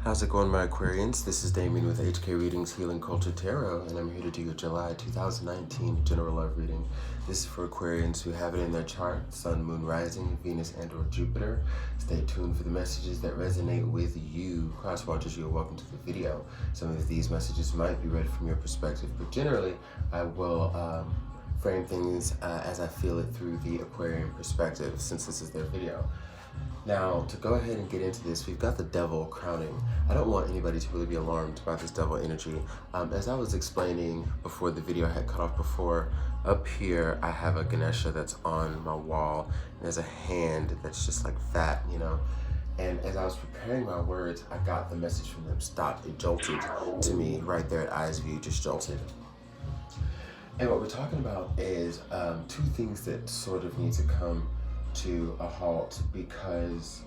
How's it going, my Aquarians? This is Damien with HK Readings Healing Culture Tarot, and I'm here to do your July 2019 General Love Reading. This is for Aquarians who have it in their chart, Sun, Moon, Rising, Venus, and or Jupiter. Stay tuned for the messages that resonate with you. Cross watchers, you are welcome to the video. Some of these messages might be read from your perspective, but generally, I will frame things as I feel it through the Aquarian perspective, since this is their video. Now, to go ahead and get into this, we've got the Devil crowning. I don't want anybody to really be alarmed about this Devil energy. As I was explaining before the video had cut off before, up here I have a Ganesha that's on my wall, and there's a hand that's just like that, you know? And as I was preparing my words, I got the message from them. Stop. It jolted to me right there at eyes view, just jolted. And what we're talking about is two things that sort of need to come to a halt because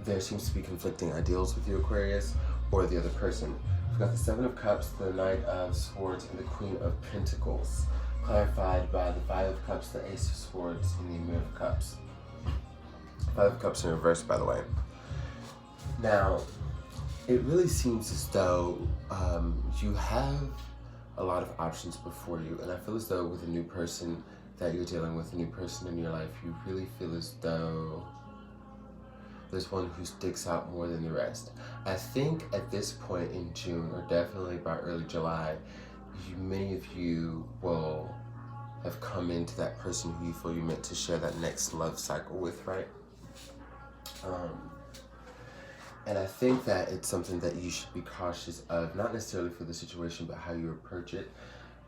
there seems to be conflicting ideals with you, Aquarius, or the other person. We've got the Seven of Cups, the Knight of Swords, and the Queen of Pentacles, clarified by the Five of Cups, the Ace of Swords, and the Emir of Cups. Five of Cups in reverse, by the way. Now, it really seems as though you have a lot of options before you, and I feel as though with a new person that you're dealing with, a new person in your life, you really feel as though there's one who sticks out more than the rest. I think at this point in June, or definitely by early July, many of you will have come into that person who you feel you're meant to share that next love cycle with, right? And I think that it's something that you should be cautious of, not necessarily for the situation, but how you approach it.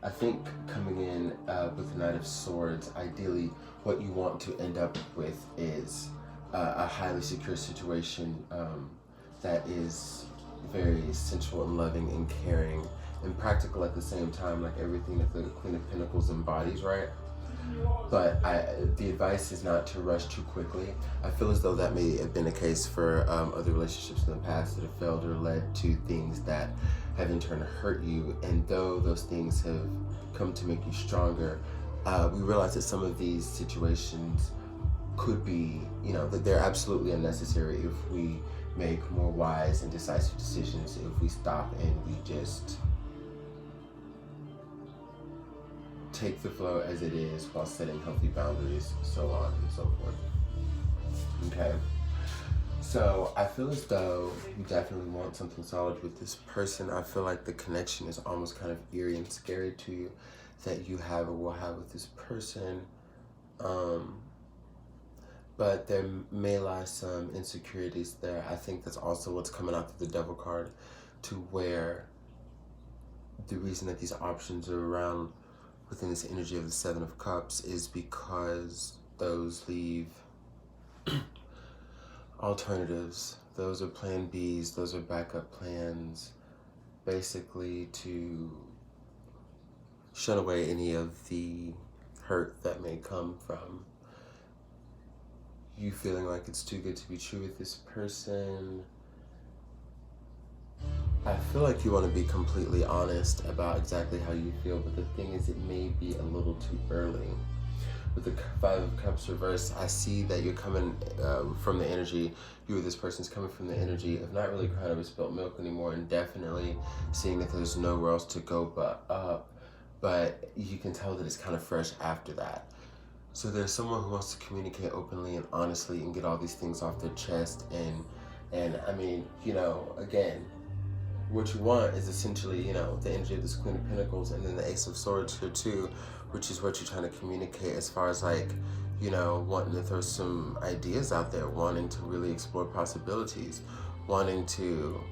I think coming in with the Knight of Swords, ideally what you want to end up with is a highly secure situation that is very sensual and loving and caring and practical at the same time, like everything that the Queen of Pentacles embodies, right? But the advice is not to rush too quickly. I feel as though that may have been the case for other relationships in the past that have failed or led to things that have in turn hurt you. And though those things have come to make you stronger, we realize that some of these situations could be, you know, that they're absolutely unnecessary if we make more wise and decisive decisions, if we stop and we just take the flow as it is while setting healthy boundaries, so on and so forth. Okay, so I feel as though you definitely want something solid with this person. I feel like the connection is almost kind of eerie and scary to you that you have or will have with this person. But there may lie some insecurities there. I think that's also what's coming out of the Devil card, to where the reason that these options are around within this energy of the Seven of Cups is because those leave alternatives. Those are plan Bs, those are backup plans, basically to shun away any of the hurt that may come from you feeling like it's too good to be true with this person. I feel like you want to be completely honest about exactly how you feel, but the thing is, it may be a little too early. With the Five of Cups reversed, I see that you're coming from the energy, you or this person's coming from the energy of not really crying over spilt milk anymore, and definitely seeing that there's nowhere else to go but up, but you can tell that it's kind of fresh after that. So there's someone who wants to communicate openly and honestly and get all these things off their chest, and I mean, you know, again, what you want is essentially, you know, the energy of this Queen of Pentacles and then the Ace of Swords here too, which is what you're trying to communicate as far as like, you know, wanting to throw some ideas out there, wanting to really explore possibilities, wanting to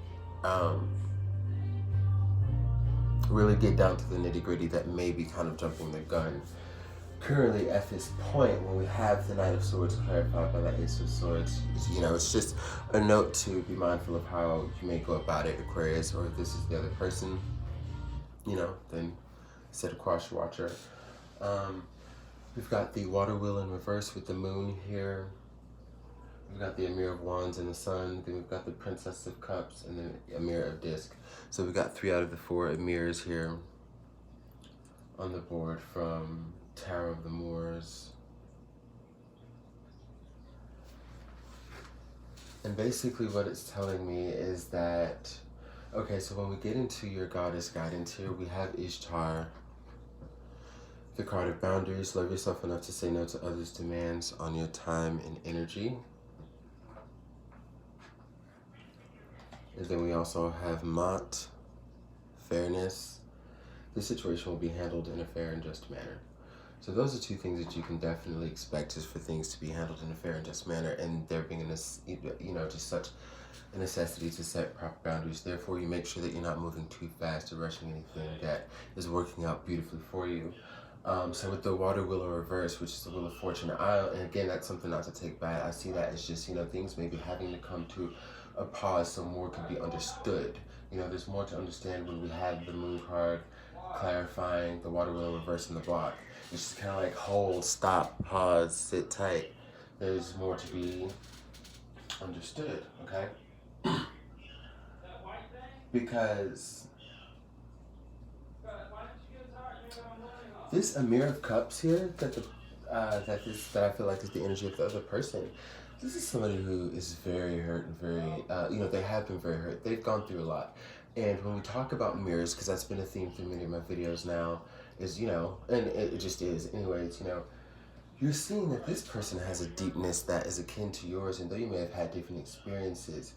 really get down to the nitty-gritty that may be kind of jumping the gun. Currently at this point, when we have the Knight of Swords clarified by the Ace of Swords, you know, it's just a note to be mindful of how you may go about it, Aquarius, or if this is the other person, you know, then set a cross watcher. We've got the Water Wheel in reverse with the Moon here. We've got the Emir of Wands and the Sun. Then we've got the Princess of Cups and then the Emir of Disc. So we've got 3 out of the 4 Emirs here on the board from Tower of the Moors. And basically what it's telling me is that, okay, so when we get into your goddess guidance here, we have Ishtar, the card of boundaries. Love yourself enough to say no to others' demands on your time and energy. And then we also have Mat, fairness. This situation will be handled in a fair and just manner. So those are two things that you can definitely expect, is for things to be handled in a fair and just manner, and there being just such a necessity to set proper boundaries. Therefore, you make sure that you're not moving too fast or rushing anything that is working out beautifully for you. So with the water wheel of reverse, which is the wheel of fortune, and again, that's something not to take bad. I see that as just, things maybe having to come to a pause so more can be understood. There's more to understand when we have the moon card clarifying the water wheel of reverse in the block. It's just kind of like hold, stop, pause, sit tight. There's more to be understood, okay? Because this Amir of Cups here, that I feel like is the energy of the other person. This is somebody who is very hurt and very, they have been very hurt. They've gone through a lot. And when we talk about mirrors, because that's been a theme through many of my videos now, is, and it just is. Anyways, you're seeing that this person has a deepness that is akin to yours, and though you may have had different experiences,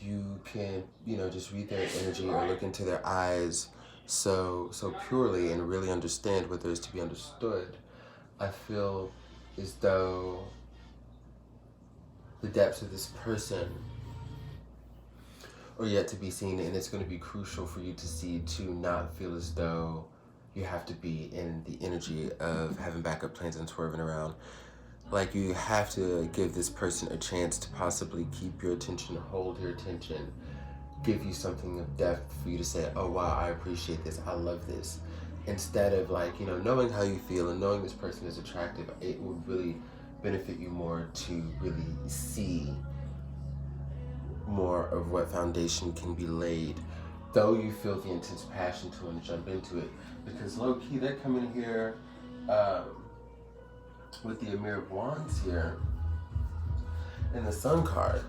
you can, just read their energy or look into their eyes so purely and really understand what there is to be understood. I feel as though the depths of this person are yet to be seen, and it's going to be crucial for you to see, to not feel as though you have to be in the energy of having backup plans and swerving around. Like, you have to give this person a chance to possibly keep your attention, hold your attention, give you something of depth for you to say, oh wow, I appreciate this, I love this. Instead of knowing how you feel and knowing this person is attractive, it would really benefit you more to really see more of what foundation can be laid, though you feel the intense passion to want to jump into it. Because low-key, they're coming here with the Amir of Wands here and the Sun card.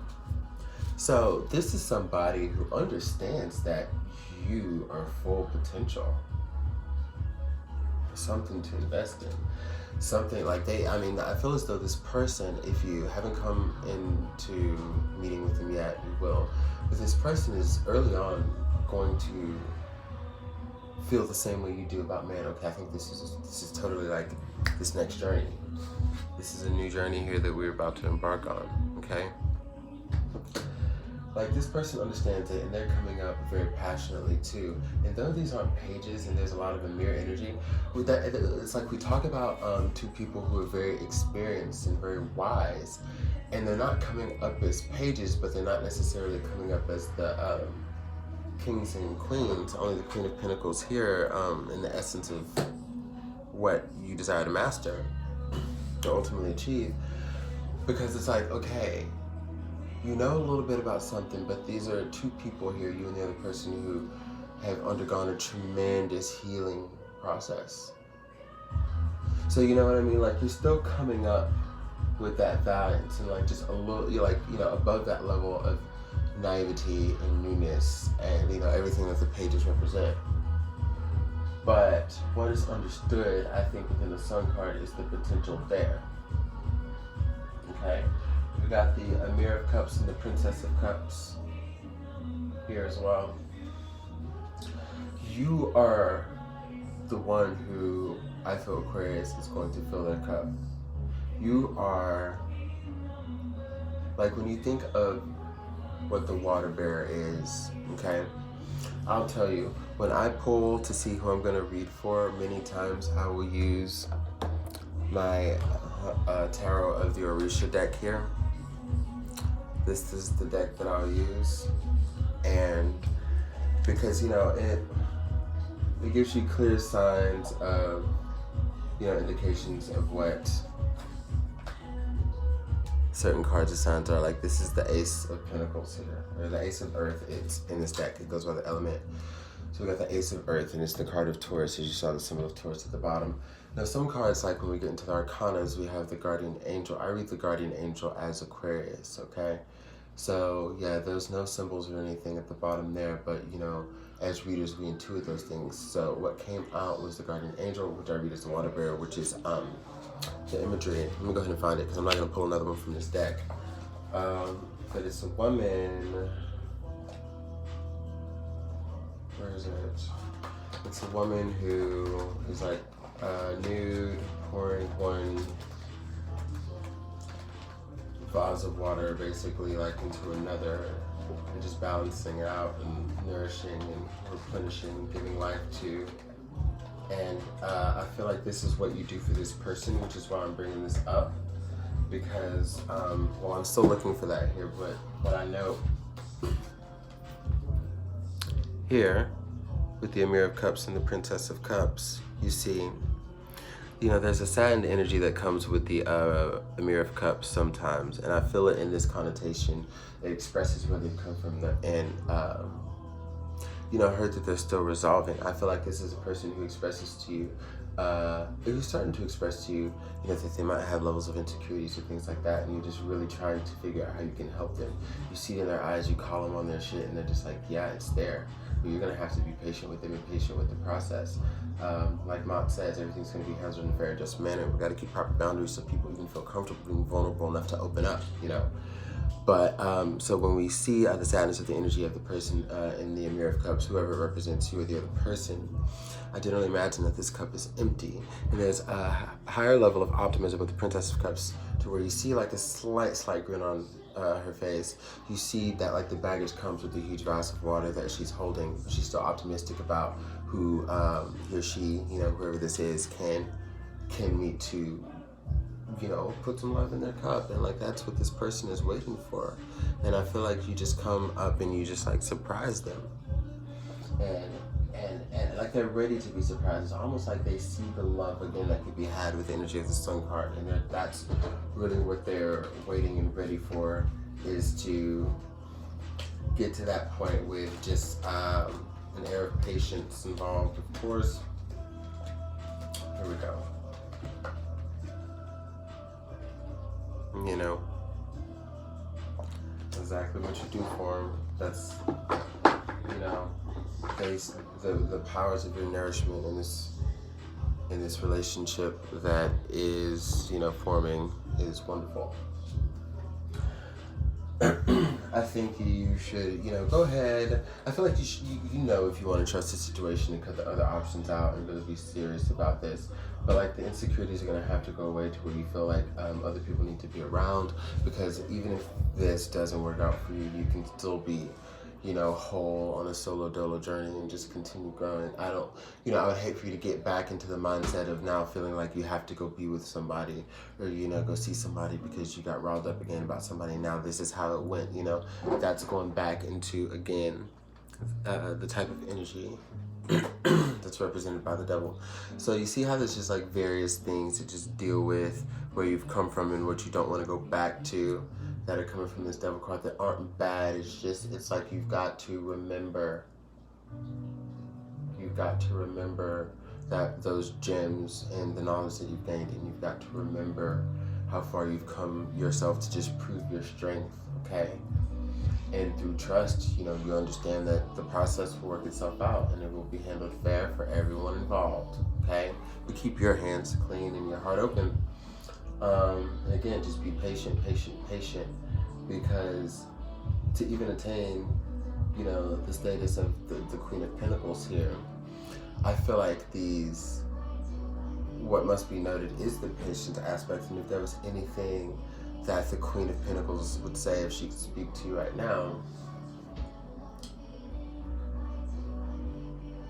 So this is somebody who understands that you are full potential. Something to invest in. Something like I feel as though this person, if you haven't come into meeting with them yet, you will. But this person is early on going to feel the same way you do about, man, okay, I think this is totally like this next journey. This is a new journey here that we're about to embark on, okay? Like, this person understands it, and they're coming up very passionately too. And though these aren't pages and there's a lot of Amir energy, with that, it's like we talk about two people who are very experienced and very wise, and they're not coming up as pages, but they're not necessarily coming up as the kings and queens, only the Queen of Pentacles here, in the essence of what you desire to master, to ultimately achieve. Because it's like, okay, you know a little bit about something, but these are two people here, you and the other person, who have undergone a tremendous healing process. So you know what I mean? Like, you're still coming up with that balance, and like just a little, you're like, above that level of naivety and newness and everything that the pages represent. But what is understood, I think, within the Sun card is the potential there. Okay? We got the Amir of Cups and the Princess of Cups here as well. You are the one who, I feel, Aquarius, is going to fill their cup. You are, like, when you think of what the water bearer is, okay? I'll tell you, when I pull to see who I'm going to read for, many times I will use my tarot of the Orisha deck here. This is the deck that I'll use, and because it gives you clear signs of indications of what certain cards and signs are. Like, this is the Ace of Pentacles here, or the Ace of Earth. It's in this deck. It goes by the element. So we got the Ace of Earth, and it's the card of Taurus, as you saw the symbol of Taurus at the bottom. Now, some cards, like when we get into the Arcanas, we have the Guardian Angel. I read the Guardian Angel as Aquarius, okay? So yeah, there's no symbols or anything at the bottom there, but you know, as readers, we intuit those things. So what came out was the guardian angel, which I read as the water bearer, which is the imagery. Let me go ahead and find it because I'm not going to pull another one from this deck. But it's a woman. Where is it? It's a woman who is like nude, pouring one vase of water basically like into another, and just balancing it out and nourishing and replenishing and giving life to. And I feel like this is what you do for this person, which is why I'm bringing this up, because well, I'm still looking for that here, but what I know here with the Emir of Cups and the Princess of Cups, you see, you know, there's a saddened energy that comes with the Emir of Cups sometimes, and I feel it in this connotation. It expresses where they've come from, and you know, I heard that they're still resolving. I feel like this is a person who expresses to you, who's starting to express to you, you know, that they might have levels of insecurities or things like that, and you're just really trying to figure out how you can help them. You see it in their eyes, you call them on their shit, and they're just like, yeah, it's there. But you're gonna have to be patient with them and patient with the process. Like Mott says, everything's gonna be handled in a very just manner. We gotta keep proper boundaries so people even feel comfortable being vulnerable enough to open up, you know. But so when we see the sadness of the energy of the person in the Emir of Cups, whoever represents you or the other person, I generally imagine that this cup is empty. And there's a higher level of optimism with the Princess of Cups, to where you see like a slight grin on her face. You see that like the baggage comes with the huge vase of water that she's holding. She's still optimistic about who he or she, you know, whoever this is, can meet to, you know, put some love in their cup. And like that's what this person is waiting for. And I feel like you just come up and you just like surprise them, and like they're ready to be surprised. It's almost like they see the love again that could be had with the energy of the Sun card, and that's really what they're waiting and ready for, is to get to that point with just an air of patience involved, of course. Here we go. You know, exactly what you do for them. That's, you know, the powers of your nourishment in this relationship that is, you know, forming is wonderful. I think you should, you know, go ahead. I feel like you know, if you want to trust the situation and cut the other options out and really be serious about this. But like the insecurities are going to have to go away to where you feel like other people need to be around, because even if this doesn't work out for you, you can still be, you know, whole on a solo dolo journey and just continue growing. I would hate for you to get back into the mindset of now feeling like you have to go be with somebody, or, you know, go see somebody because you got riled up again about somebody. Now this is how it went, you know. That's going back into, again, the type of energy that's represented by the devil. So you see how there's just like various things to just deal with where you've come from and what you don't want to go back to, that are coming from this devil card, that aren't bad. It's like you've got to remember that those gems and the knowledge that you've gained, and you've got to remember how far you've come yourself to just prove your strength, okay? And through trust, you know, you understand that the process will work itself out and it will be handled fair for everyone involved, okay? But keep your hands clean and your heart open. And again, just be patient, because to even attain, you know, the status of the Queen of Pentacles here, I feel like what must be noted is the patient aspect. And if there was anything that the Queen of Pentacles would say, if she could speak to you right now,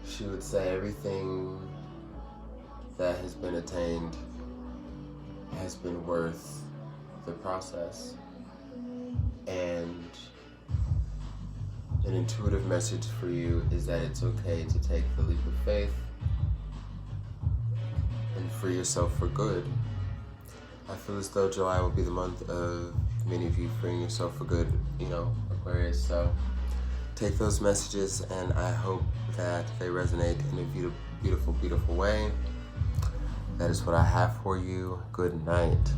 she would say everything that has been attained has been worth the process. And an intuitive message for you is that it's okay to take the leap of faith and free yourself for good. I feel as though July will be the month of many of you freeing yourself for good, you know, Aquarius. So take those messages, and I hope that they resonate in a beautiful, beautiful way. That is what I have for you. Good night.